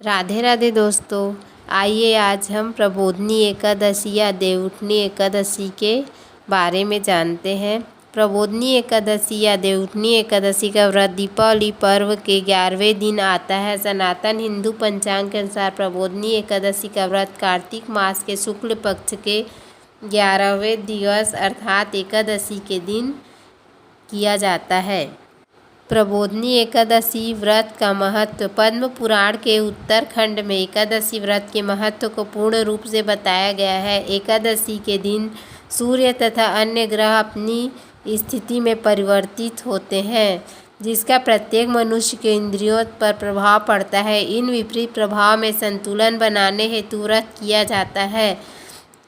राधे राधे दोस्तों, आइए आज हम प्रबोधनी एकादशी या देवउठनी एकादशी के बारे में जानते हैं। प्रबोधनी एकादशी या देवउठनी एकादशी का व्रत दीपावली पर्व के 11वें दिन आता है। सनातन हिंदू पंचांग के अनुसार प्रबोधनी एकादशी का व्रत कार्तिक मास के शुक्ल पक्ष के 11वें दिवस अर्थात एकादशी के दिन किया जाता है। प्रबोधनी एकादशी व्रत का महत्व। पद्म पुराण के उत्तरखंड में एकादशी व्रत के महत्व को पूर्ण रूप से बताया गया है। एकादशी के दिन सूर्य तथा अन्य ग्रह अपनी स्थिति में परिवर्तित होते हैं, जिसका प्रत्येक मनुष्य के इंद्रियों पर प्रभाव पड़ता है। इन विपरीत प्रभाव में संतुलन बनाने हेतु व्रत किया जाता है।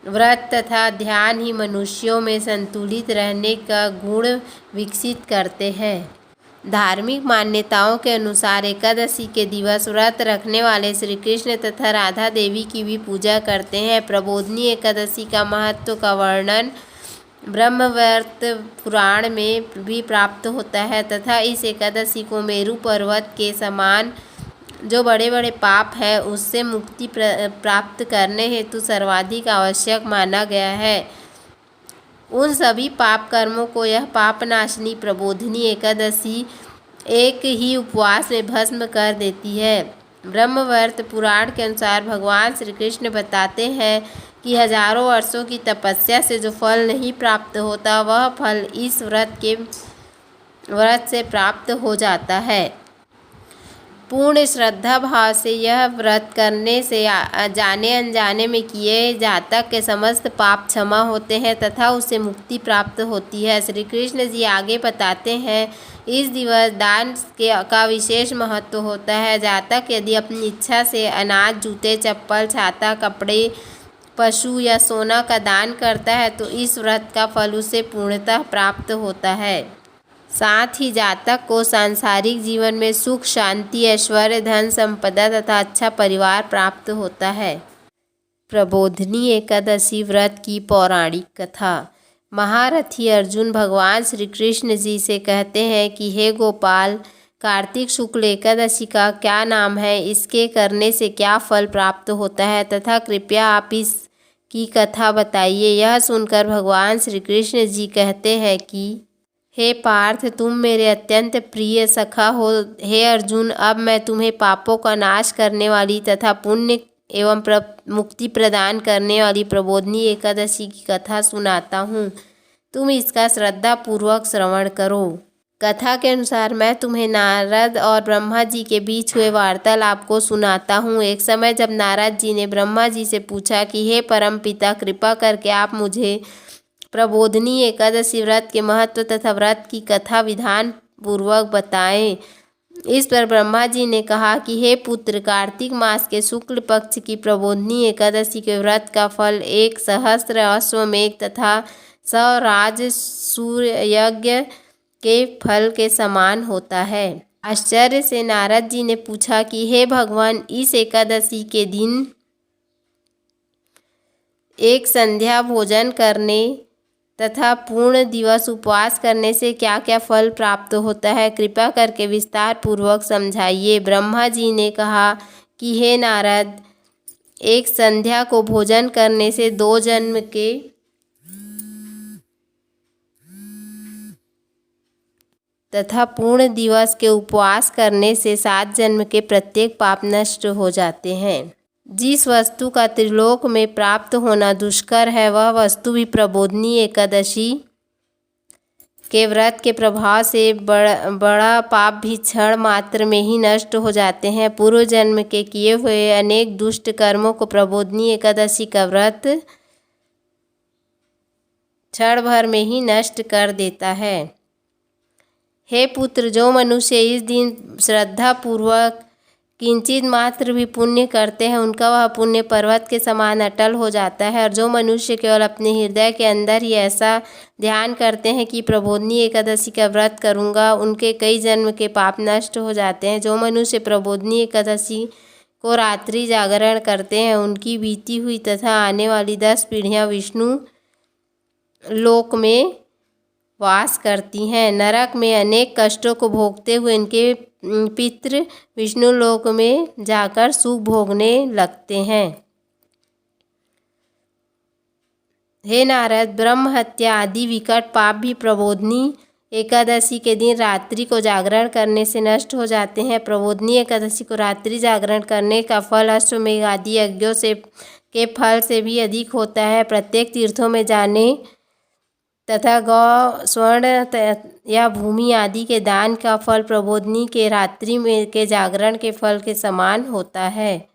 व्रत तथा ध्यान ही मनुष्यों में संतुलित रहने का गुण विकसित करते हैं। धार्मिक मान्यताओं के अनुसार एकादशी के दिवस व्रत रखने वाले श्री कृष्ण तथा राधा देवी की भी पूजा करते हैं। प्रबोधनी एकादशी का महत्व का वर्णन ब्रह्मवैवर्त पुराण में भी प्राप्त होता है तथा इस एकादशी को मेरु पर्वत के समान जो बड़े बड़े पाप है उससे मुक्ति प्राप्त करने हेतु सर्वाधिक आवश्यक माना गया है। उन सभी पाप कर्मों को यह पापनाशनी प्रबोधनी एकादशी एक ही उपवास में भस्म कर देती है। ब्रह्मवैवर्त पुराण के अनुसार भगवान श्री कृष्ण बताते हैं कि हजारों वर्षों की तपस्या से जो फल नहीं प्राप्त होता वह फल इस व्रत से प्राप्त हो जाता है। पूर्ण श्रद्धा भाव से यह व्रत करने से जाने अनजाने में किए जातक के समस्त पाप क्षमा होते हैं तथा उसे मुक्ति प्राप्त होती है। श्री कृष्ण जी आगे बताते हैं, इस दिवस दान का विशेष महत्व होता है। जातक यदि अपनी इच्छा से अनाज, जूते, चप्पल, छाता, कपड़े, पशु या सोना का दान करता है तो इस व्रत का फल उसे पूर्णतः प्राप्त होता है। साथ ही जातक को सांसारिक जीवन में सुख, शांति, ऐश्वर्य, धन, संपदा तथा अच्छा परिवार प्राप्त होता है। प्रबोधनी एकादशी व्रत की पौराणिक कथा। महारथी अर्जुन भगवान श्री कृष्ण जी से कहते हैं कि हे गोपाल, कार्तिक शुक्ल एकादशी का क्या नाम है, इसके करने से क्या फल प्राप्त होता है तथा कृपया आप इसकी कथा बताइए। यह सुनकर भगवान श्री कृष्ण जी कहते हैं कि हे पार्थ, तुम मेरे अत्यंत प्रिय सखा हो। हे अर्जुन, अब मैं तुम्हें पापों का नाश करने वाली तथा पुण्य एवं मुक्ति प्रदान करने वाली प्रबोधनी एकादशी की कथा सुनाता हूँ। तुम इसका श्रद्धा पूर्वक श्रवण करो। कथा के अनुसार मैं तुम्हें नारद और ब्रह्मा जी के बीच हुए वार्तालाप को सुनाता हूँ। एक समय जब नारद जी ने ब्रह्मा जी से पूछा कि हे परम पिता, कृपा करके आप मुझे प्रबोधनी एकादशी व्रत के महत्व तथा व्रत की कथा विधान पूर्वक बताएं। इस पर ब्रह्मा जी ने कहा कि हे पुत्र, कार्तिक मास के शुक्ल पक्ष की प्रबोधनी एकादशी के व्रत का फल 1 सहस्त्र अश्वमेघ तथा 100 राज सूर्य यज्ञ के फल के समान होता है। आश्चर्य से नारद जी ने पूछा कि हे भगवान, इस एकादशी के दिन एक संध्या भोजन करने तथा पूर्ण दिवस उपवास करने से क्या क्या फल प्राप्त होता है, कृपया करके विस्तार पूर्वक समझाइए। ब्रह्मा जी ने कहा कि हे नारद, एक संध्या को भोजन करने से 2 जन्म के तथा पूर्ण दिवस के उपवास करने से 7 जन्म के प्रत्येक पाप नष्ट हो जाते हैं। जिस वस्तु का त्रिलोक में प्राप्त होना दुष्कर है वह वस्तु भी प्रबोधनी एकादशी के व्रत के प्रभाव से बड़ा पाप भी क्षण मात्र में ही नष्ट हो जाते हैं। पूर्व जन्म के किए हुए अनेक दुष्ट कर्मों को प्रबोधनी एकादशी का व्रत क्षण भर में ही नष्ट कर देता है। हे पुत्र, जो मनुष्य इस दिन श्रद्धा पूर्वक किंचित मात्र भी पुण्य करते हैं उनका वह पुण्य पर्वत के समान अटल हो जाता है। और जो मनुष्य केवल अपने हृदय के अंदर ही ऐसा ध्यान करते हैं कि प्रबोधनी एकादशी का व्रत करूँगा, उनके कई जन्म के पाप नष्ट हो जाते हैं। जो मनुष्य प्रबोधनी एकादशी को रात्रि जागरण करते हैं उनकी बीती हुई तथा आने वाली 10 पीढ़ियाँ विष्णु लोक में वास करती हैं। नरक में अनेक कष्टों को भोगते हुए इनके पितृ विष्णु लोक में जाकर सुख भोगने लगते हैं। हे नारद, ब्रह्म हत्या आदि विकट पाप भी प्रबोधनी एकादशी के दिन रात्रि को जागरण करने से नष्ट हो जाते हैं। प्रबोधनी एकादशी को रात्रि जागरण करने का फल अश्वमेध आदि यज्ञों से के फल से भी अधिक होता है। प्रत्येक तीर्थों में जाने तथा गौ, स्वर्ण या भूमि आदि के दान का फल प्रबोधनी के रात्रि में के जागरण के फल के समान होता है।